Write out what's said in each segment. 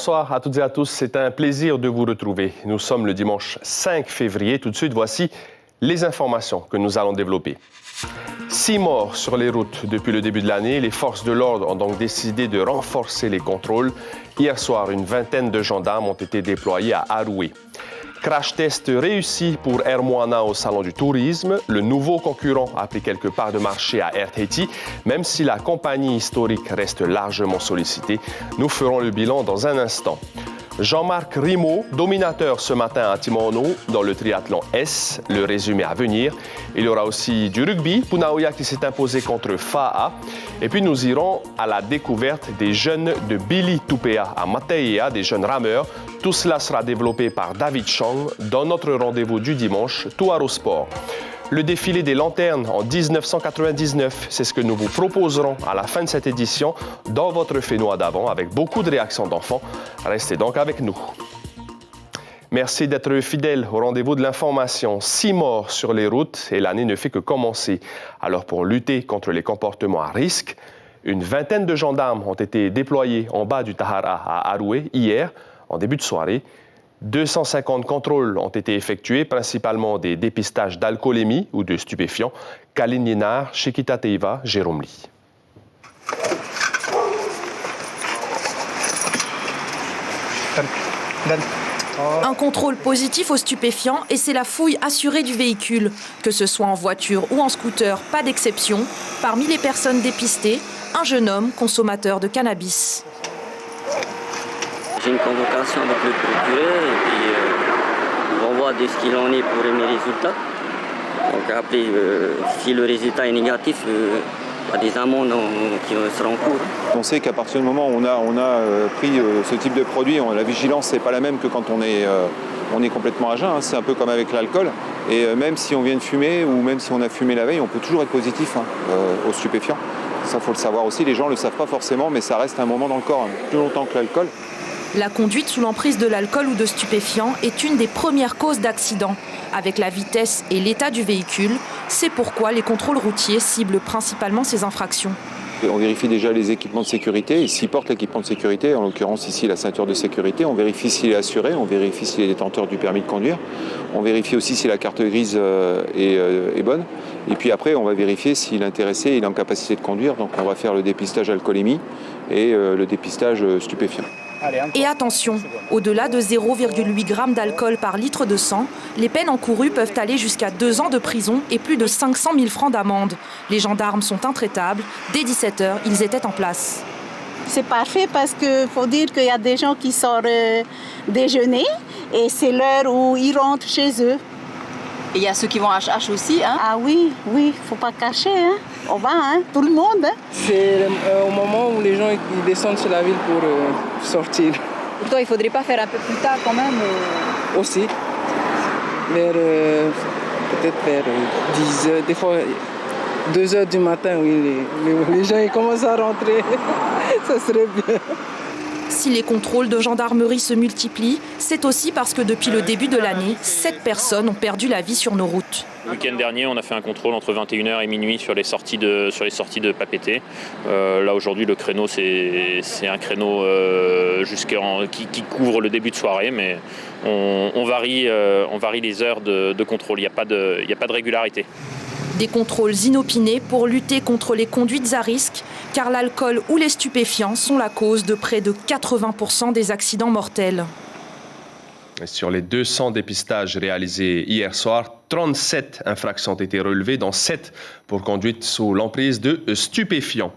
bonsoir à toutes et à tous. C'est un plaisir de vous retrouver. Nous sommes le dimanche 5 février. Tout de suite, voici les informations que nous allons développer. 6 morts sur les routes depuis le début de l'année. Les forces de l'ordre ont donc décidé de renforcer les contrôles. Hier soir, une vingtaine de gendarmes ont été déployés à Aroué. Crash test réussi pour Air Moana au Salon du Tourisme. Le nouveau concurrent a pris quelques parts de marché à Air Tahiti, même si la compagnie historique reste largement sollicitée. Nous ferons le bilan dans un instant. Jean-Marc Rimaud, dominateur ce matin à Timono dans le triathlon S, le résumé à venir. Il y aura aussi du rugby, Punaoya qui s'est imposé contre Fa'a. Et puis nous irons à la découverte des jeunes de Billy Tupea à Mateia, des jeunes rameurs. Tout cela sera développé par David Chang dans notre rendez-vous du dimanche, Touaro Sport. Le défilé des lanternes en 1999, c'est ce que nous vous proposerons à la fin de cette édition dans votre Fénois d'avant avec beaucoup de réactions d'enfants. Restez donc avec nous. Merci d'être fidèles au rendez-vous de l'information. 6 morts sur les routes et l'année ne fait que commencer. Alors pour lutter contre les comportements à risque, une vingtaine de gendarmes ont été déployés en bas du Tahara à Aroué hier, en début de soirée. 250 contrôles ont été effectués, principalement des dépistages d'alcoolémie ou de stupéfiants. Kaline Lienard, Chiquita Teiva, Jérôme Lee. Un contrôle positif aux stupéfiants et c'est la fouille assurée du véhicule. Que ce soit en voiture ou en scooter, pas d'exception. Parmi les personnes dépistées, un jeune homme consommateur de cannabis. J'ai une convocation avec le procureur et puis on voit de ce qu'il en est pour mes résultats. Donc après, si le résultat est négatif, il y a des amendes qui seront en cours. On sait qu'à partir du moment où on a pris ce type de produit, la vigilance n'est pas la même que quand on est complètement à jeun. C'est un peu comme avec l'alcool. Et même si on vient de fumer ou même si on a fumé la veille, on peut toujours être positif aux stupéfiants. Ça, il faut le savoir aussi. Les gens ne le savent pas forcément, mais ça reste un moment dans le corps, plus longtemps que l'alcool. La conduite sous l'emprise de l'alcool ou de stupéfiants est une des premières causes d'accident. Avec la vitesse et l'état du véhicule, c'est pourquoi les contrôles routiers ciblent principalement ces infractions. On vérifie déjà les équipements de sécurité. Et s'il porte l'équipement de sécurité, en l'occurrence ici la ceinture de sécurité, on vérifie s'il est assuré, on vérifie s'il est détenteur du permis de conduire. On vérifie aussi si la carte grise est bonne. Et puis après, on va vérifier s'il est intéressé, il est en capacité de conduire. Donc on va faire le dépistage alcoolémie et le dépistage stupéfiant. Et attention, au-delà de 0,8 g d'alcool par litre de sang, les peines encourues peuvent aller jusqu'à 2 ans de prison et plus de 500 000 francs d'amende. Les gendarmes sont intraitables. Dès 17h, ils étaient en place. C'est parfait parce qu'il faut dire qu'il y a des gens qui sortent déjeuner et c'est l'heure où ils rentrent chez eux. Et il y a ceux qui vont à H aussi, hein? Ah oui, faut pas cacher, hein. On va, tout le monde. Hein. C'est au moment où les gens ils descendent sur la ville pour sortir. Pour toi, il faudrait pas faire un peu plus tard quand même Aussi, peut-être vers 10 heures, des fois 2 heures du matin, oui, les gens ils commencent à rentrer, ça serait bien. Si les contrôles de gendarmerie se multiplient, c'est aussi parce que depuis le début de l'année, 7 personnes ont perdu la vie sur nos routes. Le week-end dernier, on a fait un contrôle entre 21h et minuit sur les sorties de Papeete. Là, aujourd'hui, le créneau, c'est un créneau qui couvre le début de soirée, mais on varie les heures de contrôle. Il n'y a pas de régularité. Des contrôles inopinés pour lutter contre les conduites à risque, car l'alcool ou les stupéfiants sont la cause de près de 80% des accidents mortels. Sur les 200 dépistages réalisés hier soir, 37 infractions ont été relevées, dont 7 pour conduite sous l'emprise de stupéfiants.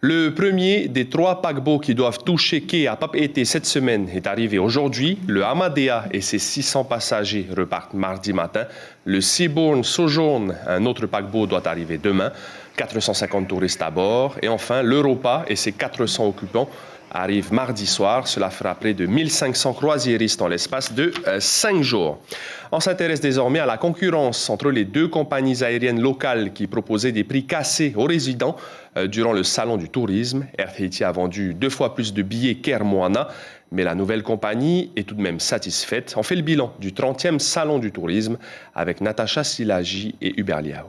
Le premier des 3 paquebots qui doivent toucher quai à Papeete cette semaine est arrivé aujourd'hui. Le Amadea et ses 600 passagers repartent mardi matin. Le Seabourn Sojourn, un autre paquebot, doit arriver demain. 450 touristes à bord. Et enfin, l'Europa et ses 400 occupants arrive mardi soir. Cela fera près de 1500 croisiéristes en l'espace de 5 jours. On s'intéresse désormais à la concurrence entre les 2 compagnies aériennes locales qui proposaient des prix cassés aux résidents durant le Salon du Tourisme. Air Tahiti a vendu 2 fois plus de billets qu'Air Moana, mais la nouvelle compagnie est tout de même satisfaite. On fait le bilan du 30e Salon du Tourisme avec Natacha Silagi et Hubert Liao.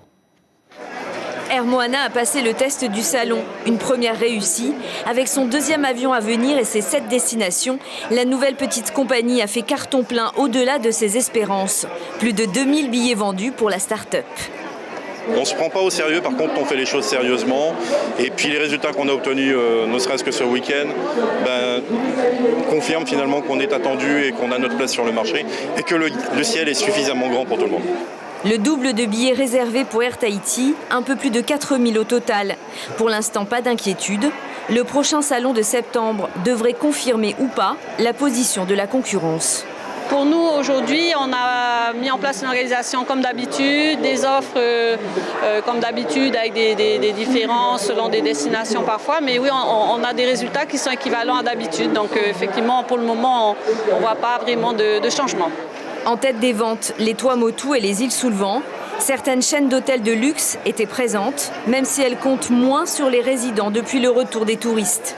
Air Moana a passé le test du salon, une première réussie. Avec son deuxième avion à venir et ses 7 destinations, la nouvelle petite compagnie a fait carton plein au-delà de ses espérances. Plus de 2000 billets vendus pour la start-up. On ne se prend pas au sérieux, par contre on fait les choses sérieusement. Et puis les résultats qu'on a obtenus, ne serait-ce que ce week-end, confirment finalement qu'on est attendu et qu'on a notre place sur le marché et que le ciel est suffisamment grand pour tout le monde. Le double de billets réservés pour Air Tahiti, un peu plus de 4000 au total. Pour l'instant, pas d'inquiétude. Le prochain salon de septembre devrait confirmer ou pas la position de la concurrence. Pour nous, aujourd'hui, on a mis en place une organisation comme d'habitude, des offres comme d'habitude avec des différences selon des destinations parfois. Mais oui, on a des résultats qui sont équivalents à d'habitude. Donc effectivement, pour le moment, on ne voit pas vraiment de changement. En tête des ventes, les Tuamotu et les îles sous le vent. Certaines chaînes d'hôtels de luxe étaient présentes, même si elles comptent moins sur les résidents depuis le retour des touristes.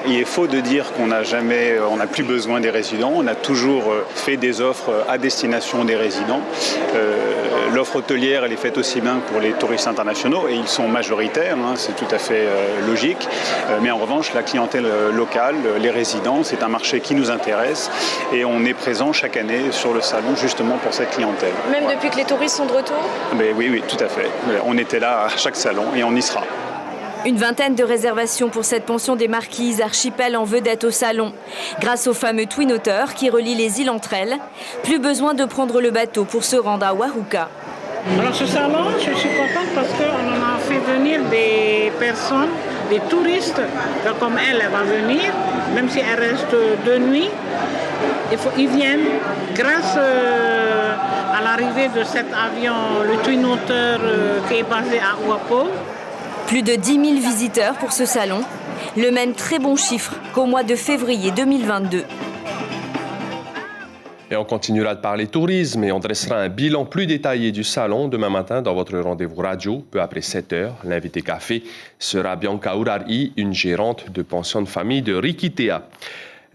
Il est faux de dire qu'on n'a plus besoin des résidents. On a toujours fait des offres à destination des résidents. L'offre hôtelière, elle est faite aussi bien pour les touristes internationaux et ils sont majoritaires, c'est tout à fait logique. Mais en revanche, la clientèle locale, les résidents, c'est un marché qui nous intéresse et on est présent chaque année sur le salon justement pour cette clientèle. Même depuis que les touristes sont de retour ? Oui, tout à fait. On était là à chaque salon et on y sera. Une vingtaine de réservations pour cette pension des Marquises, archipel en vedette au salon. Grâce au fameux Twin Otter qui relie les îles entre elles, plus besoin de prendre le bateau pour se rendre à Waruka. Alors ce salon, je suis contente parce qu'on a fait venir des personnes, des touristes, comme elle va venir, même si elle reste 2 nuits. Ils viennent grâce à l'arrivée de cet avion, le Twin Otter qui est basé à Ouapo. Plus de 10 000 visiteurs pour ce salon, le même très bon chiffre qu'au mois de février 2022. Et on continuera de parler tourisme et on dressera un bilan plus détaillé du salon demain matin dans votre rendez-vous radio, peu après 7 heures. L'invité café sera Bianca Urari, une gérante de pension de famille de Rikitea.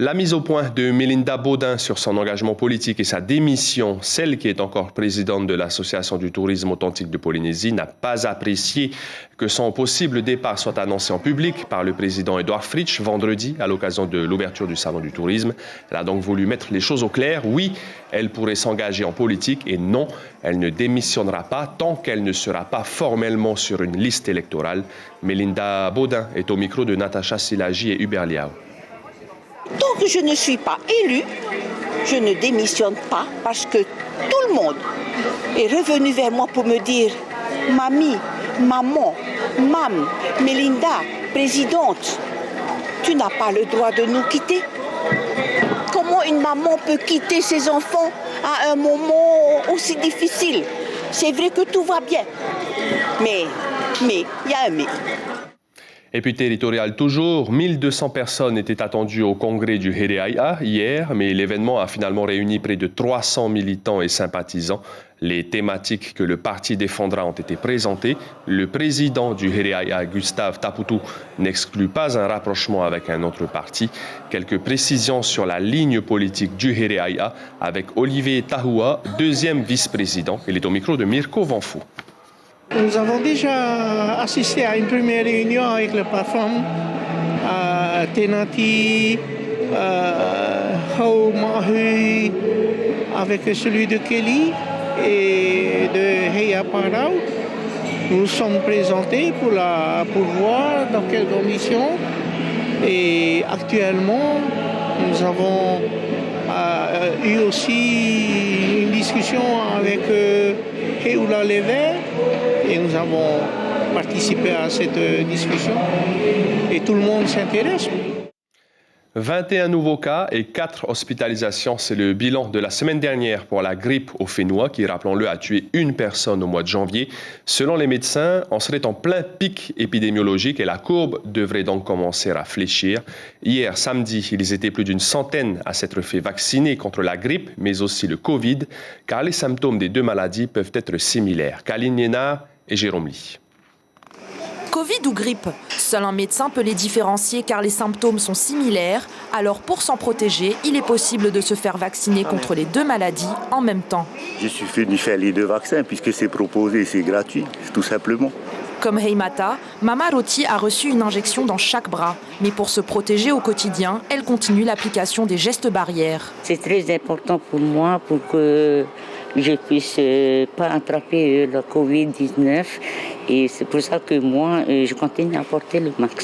La mise au point de Melinda Baudin sur son engagement politique et sa démission, celle qui est encore présidente de l'Association du tourisme authentique de Polynésie, n'a pas apprécié que son possible départ soit annoncé en public par le président Edouard Fritsch vendredi à l'occasion de l'ouverture du Salon du tourisme. Elle a donc voulu mettre les choses au clair. Oui, elle pourrait s'engager en politique et non, elle ne démissionnera pas tant qu'elle ne sera pas formellement sur une liste électorale. Melinda Baudin est au micro de Natacha Silagi et Hubert Liao. Tant que je ne suis pas élue, je ne démissionne pas parce que tout le monde est revenu vers moi pour me dire « Mamie, maman, mam, Melinda, présidente, tu n'as pas le droit de nous quitter. Comment une maman peut quitter ses enfants à un moment aussi difficile? C'est vrai que tout va bien, mais il y a un mais. » Et puis territorial toujours, 1200 personnes étaient attendues au congrès du Hereaia hier, mais l'événement a finalement réuni près de 300 militants et sympathisants. Les thématiques que le parti défendra ont été présentées. Le président du Hereaia, Gustave Taputu, n'exclut pas un rapprochement avec un autre parti. Quelques précisions sur la ligne politique du Hereaia avec Olivier Tahua, deuxième vice-président. Il est au micro de Mirko Vanfou. Nous avons déjà assisté à une première réunion avec le patron Tenati, Hau Mahui, avec celui de Kelly et de Heia Parau. Nous sommes présentés pour voir dans quelles conditions. Et actuellement, nous avons eu aussi une discussion avec Heula Lever. Et nous avons participé à cette discussion et tout le monde s'intéresse. 21 nouveaux cas et 4 hospitalisations, c'est le bilan de la semaine dernière pour la grippe au Fénois qui, rappelons-le, a tué une personne au mois de janvier. Selon les médecins, on serait en plein pic épidémiologique et la courbe devrait donc commencer à fléchir. Hier, samedi, ils étaient plus d'une centaine à s'être fait vacciner contre la grippe, mais aussi le Covid, car les symptômes des deux maladies peuvent être similaires. Kaline Liénard et Jérôme Lee. Covid ou grippe, seul un médecin peut les différencier car les symptômes sont similaires. Alors pour s'en protéger, il est possible de se faire vacciner contre les deux maladies en même temps. Je suis venu faire les 2 vaccins puisque c'est proposé, c'est gratuit, tout simplement. Comme Heimata, Mama Roti a reçu une injection dans chaque bras. Mais pour se protéger au quotidien, elle continue l'application des gestes barrières. C'est très important pour moi pour que je ne puisse pas attraper la Covid-19. Et c'est pour ça que moi, je continue à porter le masque.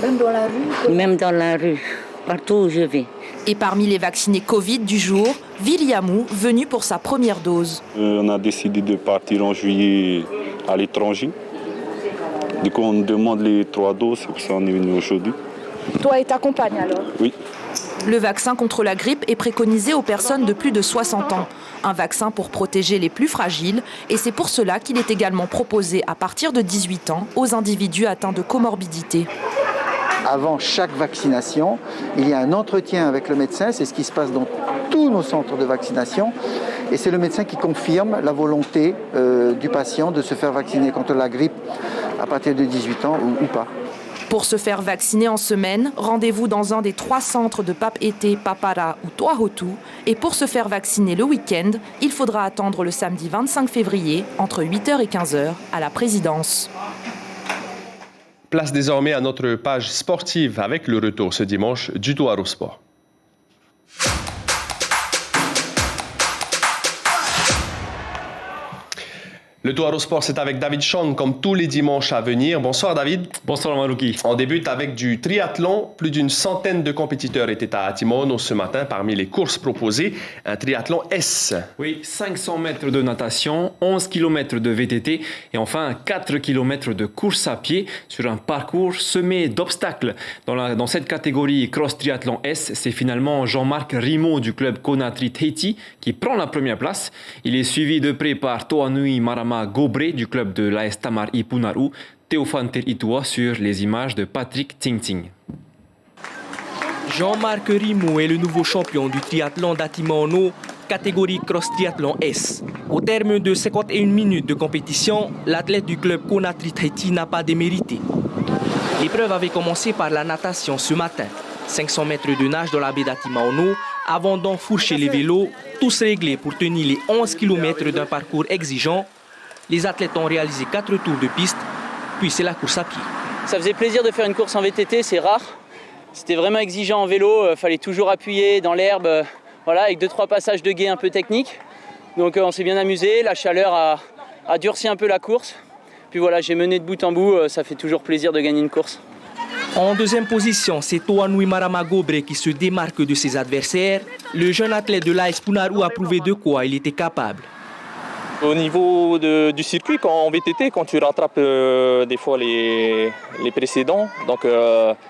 Même dans la rue? Même dans la rue, partout où je vais. Et parmi les vaccinés Covid du jour, Viliamou, venu pour sa première dose. On a décidé de partir en juillet à l'étranger. Du coup, on demande les 3 doses, c'est pour ça qu'on est venu aujourd'hui. Toi et ta compagne alors? Oui. Le vaccin contre la grippe est préconisé aux personnes de plus de 60 ans. Un vaccin pour protéger les plus fragiles. Et c'est pour cela qu'il est également proposé à partir de 18 ans aux individus atteints de comorbidité. Avant chaque vaccination, il y a un entretien avec le médecin. C'est ce qui se passe dans tous nos centres de vaccination. Et c'est le médecin qui confirme la volonté du patient de se faire vacciner contre la grippe à partir de 18 ans ou pas. Pour se faire vacciner en semaine, rendez-vous dans un des 3 centres de Papeete, Papara ou Toahotu. Et pour se faire vacciner le week-end, il faudra attendre le samedi 25 février, entre 8h et 15h, à la présidence. Place désormais à notre page sportive avec le retour ce dimanche du Toaro Sport. Le Toaro Sport, c'est avec David Chang, comme tous les dimanches à venir. Bonsoir David. Bonsoir Malouki. On débute avec du triathlon. Plus d'une centaine de compétiteurs étaient à Atimono ce matin parmi les courses proposées. Un triathlon S. Oui, 500 mètres de natation, 11 km de VTT et enfin 4 km de course à pied sur un parcours semé d'obstacles. Dans cette catégorie cross triathlon S, c'est finalement Jean-Marc Rimaud du club Conakry Tahiti qui prend la première place. Il est suivi de près par Toanui Marama Gobré du club de l'AS Tamar Ipunaru, Théophane Teritua sur les images de Patrick Ting-Ting. Jean-Marc Rimaud est le nouveau champion du triathlon d'Atimono, catégorie cross triathlon S. Au terme de 51 minutes de compétition, l'athlète du club Conakry Tahiti n'a pas démérité. L'épreuve avait commencé par la natation ce matin. 500 mètres de nage dans la baie d'Atimono, avant d'enfourcher les vélos, tous réglés pour tenir les 11 km d'un parcours exigeant. Les athlètes ont réalisé 4 tours de piste, puis c'est la course à pied. Ça faisait plaisir de faire une course en VTT, c'est rare. C'était vraiment exigeant en vélo, fallait toujours appuyer dans l'herbe, voilà, avec 2-3 passages de gué un peu techniques. Donc on s'est bien amusé, la chaleur a durci un peu la course. Puis voilà, j'ai mené de bout en bout, ça fait toujours plaisir de gagner une course. En deuxième position, c'est Toanui Marama Gobré qui se démarque de ses adversaires. Le jeune athlète de l'AS Punaru a prouvé de quoi il était capable. Au niveau du circuit, en VTT, quand tu rattrapes des fois les précédents, donc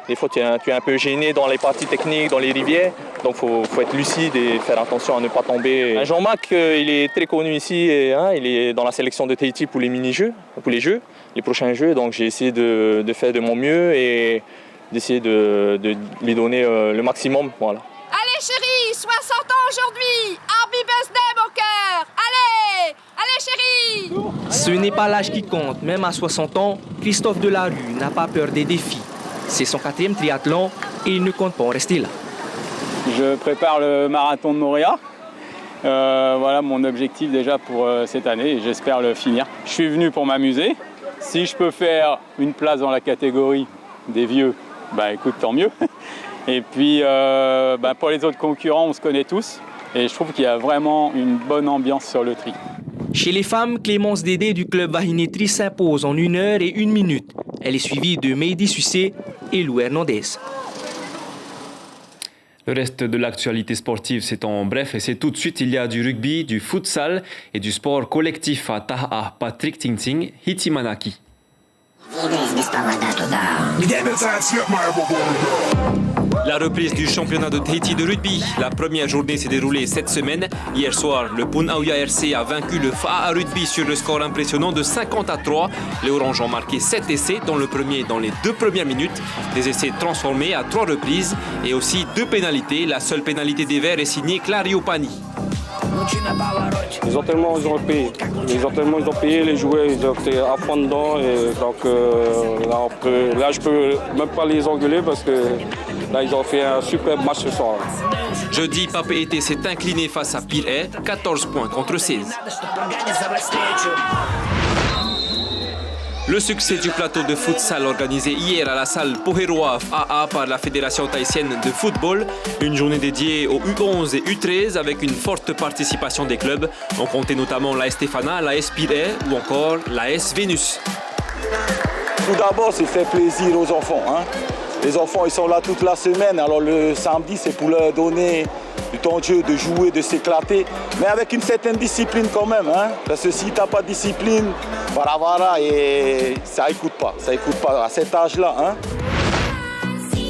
des fois tu es un peu gêné dans les parties techniques, dans les rivières, donc faut être lucide et faire attention à ne pas tomber. Jean-Marc, il est très connu ici, il est dans la sélection de Tahiti pour les mini-jeux, pour les prochains jeux, donc j'ai essayé de faire de mon mieux et d'essayer de lui donner le maximum. Voilà. Allez chérie, 60 ans aujourd'hui, happy birthday mon cœur, allez chérie. Ce n'est pas l'âge qui compte, même à 60 ans, Christophe Delarue n'a pas peur des défis. C'est son 4e triathlon et il ne compte pas en rester là. Je prépare le marathon de Montréal. Voilà mon objectif déjà pour cette année et j'espère le finir. Je suis venu pour m'amuser. Si je peux faire une place dans la catégorie des vieux, écoute, tant mieux. Et puis pour les autres concurrents, on se connaît tous. Et je trouve qu'il y a vraiment une bonne ambiance sur le tri. Chez les femmes, Clémence Dédé du club Vahinetri s'impose en 1 heure et 1 minute. Elle est suivie de Mehdi Sucé et Lou Hernandez. Le reste de l'actualité sportive, c'est en bref et c'est tout de suite. Il y a du rugby, du futsal et du sport collectif à Taha. Patrick Ting-Ting, Hitimanaki. La reprise du championnat de Tahiti de rugby. La première journée s'est déroulée cette semaine. Hier soir, le Punaauia RC a vaincu le Fa'a Rugby sur le score impressionnant de 50-3. Les Oranges ont marqué 7 essais, dont le premier dans les 2 premières minutes. Des essais transformés à 3 reprises et aussi 2 pénalités. La seule pénalité des Verts est signée Clario Pani. Les entraînements, ils ont payé, les joueurs, ils ont été à fond dedans. Et donc là, je peux même pas les engueuler parce que là, ils ont fait un super match ce soir. Jeudi, Papeete s'est incliné face à Pirée, 14 points contre 16. Le succès du plateau de futsal organisé hier à la salle Poheroa AA par la Fédération tahitienne de football, une journée dédiée aux U11 et U13 avec une forte participation des clubs. On comptait notamment l'AS Stéphana, l'AS Pirée ou encore l'AS Vénus. Tout d'abord, c'est faire plaisir aux enfants. Les enfants, ils sont là toute la semaine, alors le samedi, c'est pour leur donner du temps de jeu, de jouer, de s'éclater, mais avec une certaine discipline quand même. Parce que si tu n'as pas de discipline, voilà, et ça écoute pas à cet âge-là.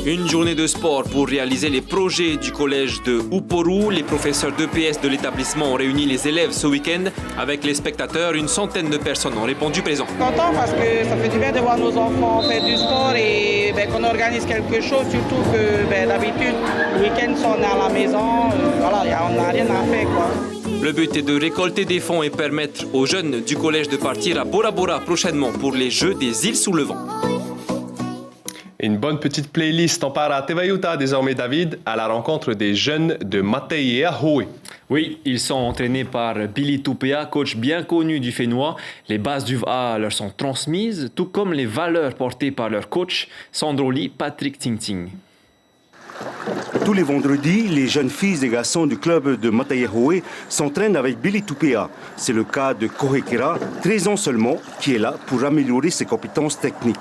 Une journée de sport pour réaliser les projets du collège de Uporu. Les professeurs d'EPS de l'établissement ont réuni les élèves ce week-end. Avec les spectateurs, une centaine de personnes ont répondu présent. Content parce que ça fait du bien de voir nos enfants faire du sport et qu'on organise quelque chose, surtout que d'habitude, le week-end, on est à la maison, on n'a rien à faire, quoi. Le but est de récolter des fonds et permettre aux jeunes du collège de partir à Bora Bora prochainement pour les Jeux des îles sous le vent. Une bonne petite playlist. On part à Tevayuta désormais, David, à la rencontre des jeunes de Mateiahoe. Oui, ils sont entraînés par Billy Tupea, coach bien connu du Fénois. Les bases du VA leur sont transmises, tout comme les valeurs portées par leur coach, Sandroli Patrick Ting. Tous les vendredis, les jeunes filles et garçons du club de Mateiahoe s'entraînent avec Billy Tupea. C'est le cas de Kohekera, 13 ans seulement, qui est là pour améliorer ses compétences techniques.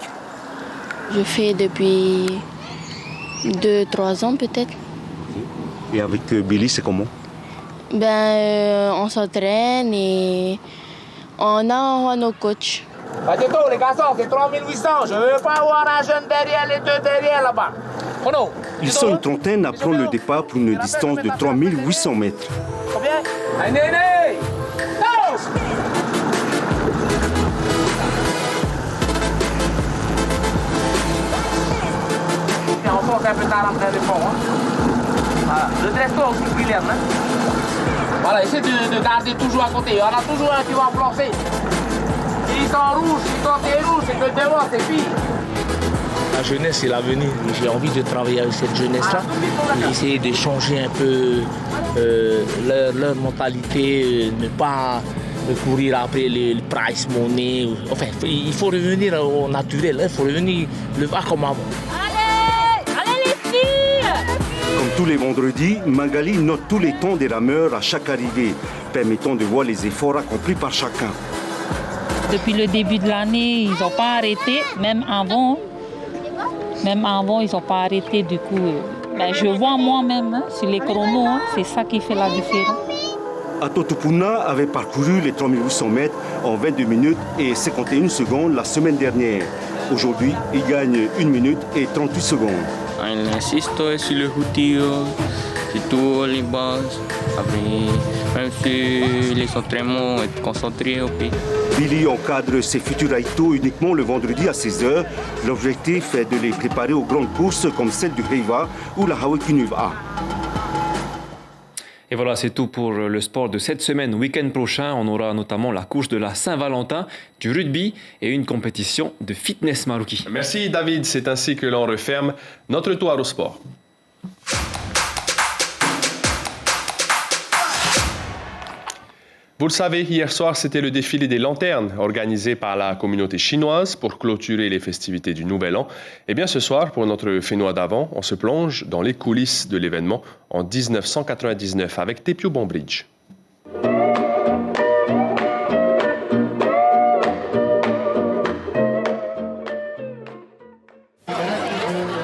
Je fais depuis 2-3 ans peut-être. Et avec Billy, c'est comment? On s'entraîne et on a nos coachs. Les garçons, c'est 3800. Je ne veux pas avoir un jeune derrière, les deux derrière là-bas. Ils sont une trentaine à prendre le départ pour une distance de 3800 mètres. Combien? Un aîné! On force un peu ta rampe dans le fond. Voilà. Le dresse-toi aussi, William. Voilà, essaie de garder toujours à côté. Il y en a toujours un qui va flancer. S'ils sont rouges, t'es rouge, c'est que devant, c'est pire. La jeunesse, c'est l'avenir. J'ai envie de travailler avec cette jeunesse-là, essayer de changer un peu leur mentalité, ne pas courir après le price money. Enfin, il faut revenir au naturel, il faut revenir le voir comme avant. Comme tous les vendredis, Magali note tous les temps des rameurs à chaque arrivée, permettant de voir les efforts accomplis par chacun. Depuis le début de l'année, ils n'ont pas arrêté, même avant, ils n'ont pas arrêté. Du coup, je vois moi-même sur les chronos, c'est ça qui fait la différence. Atotupuna avait parcouru les 3800 mètres en 22 minutes et 51 secondes la semaine dernière. Aujourd'hui, il gagne 1 minute et 38 secondes. Il insiste sur le routine, sur toutes les bases, même si les entraînements, être concentrés. Billy encadre ses futurs Aito uniquement le vendredi à 16h. L'objectif est de les préparer aux grandes courses comme celle du Heiva ou la Hawaii-Nuva. Et voilà, c'est tout pour le sport de cette semaine. Week-end prochain, on aura notamment la course de la Saint-Valentin, du rugby et une compétition de fitness marouki. Merci David, c'est ainsi que l'on referme notre tour au sport. Vous le savez, hier soir, c'était le défilé des lanternes organisé par la communauté chinoise pour clôturer les festivités du Nouvel An. Et bien ce soir, pour notre Fénois d'avant, on se plonge dans les coulisses de l'événement en 1999 avec Tepiu Bombridge.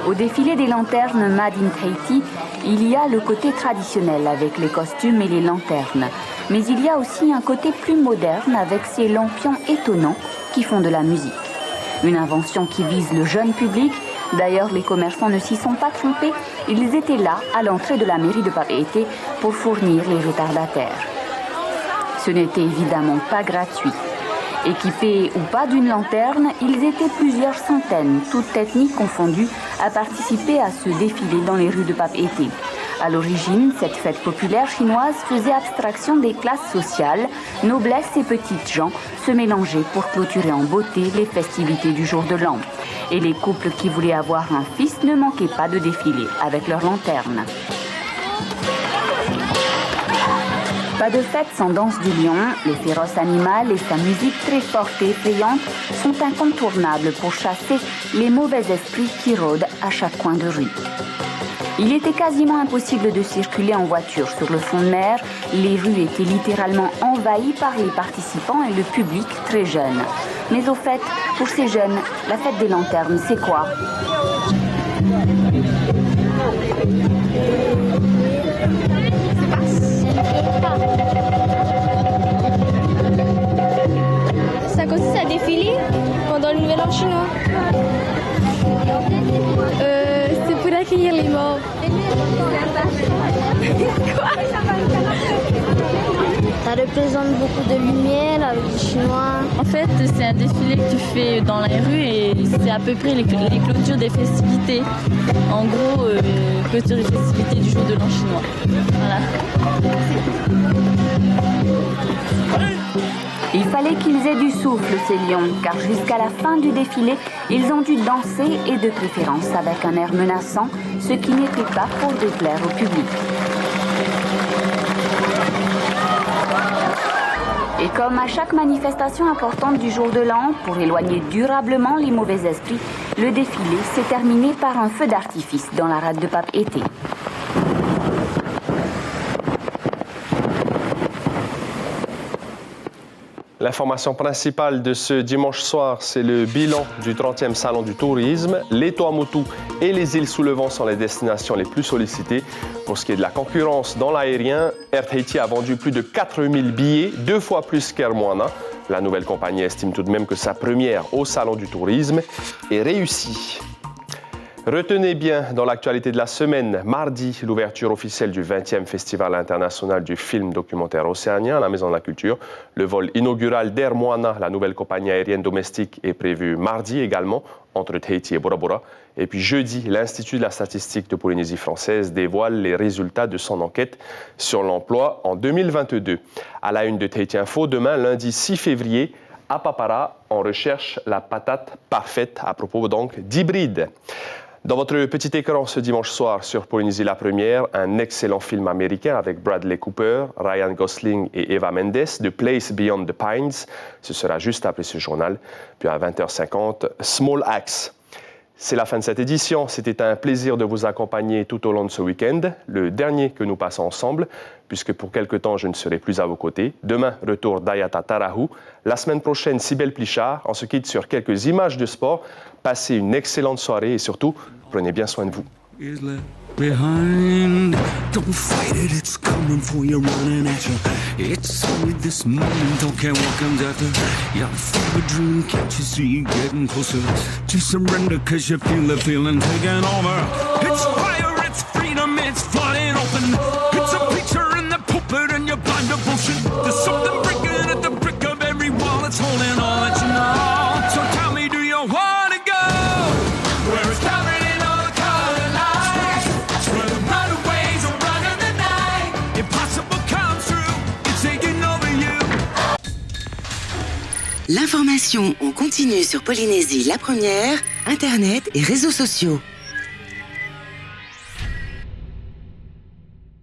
Au défilé des lanternes Made in Tahiti, il y a le côté traditionnel avec les costumes et les lanternes. Mais il y a aussi un côté plus moderne avec ces lampions étonnants qui font de la musique. Une invention qui vise le jeune public. D'ailleurs, les commerçants ne s'y sont pas trompés. Ils étaient là, à l'entrée de la mairie de Papeete, pour fournir les retardataires. Ce n'était évidemment pas gratuit. Équipés ou pas d'une lanterne, ils étaient plusieurs centaines, toutes techniques confondues, à participer à ce défilé dans les rues de Papeete. À l'origine, cette fête populaire chinoise faisait abstraction des classes sociales, noblesse et petites gens se mélangeaient pour clôturer en beauté les festivités du jour de l'an. Et les couples qui voulaient avoir un fils ne manquaient pas de défiler avec leurs lanternes. Pas de fête sans danse du lion, le féroce animal et sa musique très forte et effrayante sont incontournables pour chasser les mauvais esprits qui rôdent à chaque coin de rue. Il était quasiment impossible de circuler en voiture sur le fond de mer. Les rues étaient littéralement envahies par les participants et le public très jeune. Mais au fait, pour ces jeunes, la fête des lanternes, c'est quoi ? Ça consiste à défiler pendant le Nouvel An chinois. C'est pour accueillir les morts. Quoi ? Ça représente beaucoup de lumière avec les Chinois. En fait, c'est un défilé que tu fais dans la rue et c'est à peu près les clôtures des festivités. En gros, clôture des festivités du jour de l'an chinois. Voilà. Il fallait qu'ils aient du souffle, ces lions, car jusqu'à la fin du défilé, ils ont dû danser et de préférence avec un air menaçant, ce qui n'était pas pour déplaire au public. Et comme à chaque manifestation importante du jour de l'an, pour éloigner durablement les mauvais esprits, le défilé s'est terminé par un feu d'artifice dans la rade de Pape été. L'information principale de ce dimanche soir, c'est le bilan du 30e Salon du tourisme. Les Tuamotu et les îles sous le vent sont les destinations les plus sollicitées. Pour ce qui est de la concurrence dans l'aérien, Air Tahiti a vendu plus de 4000 billets, 2 fois plus qu'Air Moana. La nouvelle compagnie estime tout de même que sa première au Salon du tourisme est réussie. Retenez bien dans l'actualité de la semaine, mardi, l'ouverture officielle du 20e Festival international du film documentaire océanien à la Maison de la Culture. Le vol inaugural d'Air Moana, la nouvelle compagnie aérienne domestique, est prévu mardi également entre Tahiti et Bora Bora. Et puis jeudi, l'Institut de la statistique de Polynésie française dévoile les résultats de son enquête sur l'emploi en 2022. À la une de Tahiti Info, demain, lundi 6 février, à Papara, on recherche la patate parfaite à propos donc d'hybride. Dans votre petit écran ce dimanche soir sur Polynésie la Première, un excellent film américain avec Bradley Cooper, Ryan Gosling et Eva Mendes, The Place Beyond the Pines. Ce sera juste après ce journal. Puis à 20h50, Small Axe. C'est la fin de cette édition. C'était un plaisir de vous accompagner tout au long de ce week-end, le dernier que nous passons ensemble, puisque pour quelque temps, je ne serai plus à vos côtés. Demain, retour d'Ayata Tarahu. La semaine prochaine, Cybèle Plichard. On se quitte sur quelques images de sport. Passez une excellente soirée et surtout, prenez bien soin de vous. Behind, don't fight it, it's coming for you, running at you. It's only this moment, don't care what comes after. You feel a dream, can't you see it getting closer? Just surrender, cause you feel the feeling taking over. It's fire, it's freedom, it's flying open. It's a picture in the pulpit and your blind devotion. There's something breaking at the brick of every wall, it's holding all that you know. So tell me, do you want to go? Where it's covered in all the color lights. Where the runaways are running the night. Impossible comes through, it's taking over you. L'information en continu sur Polynésie la Première, Internet et réseaux sociaux.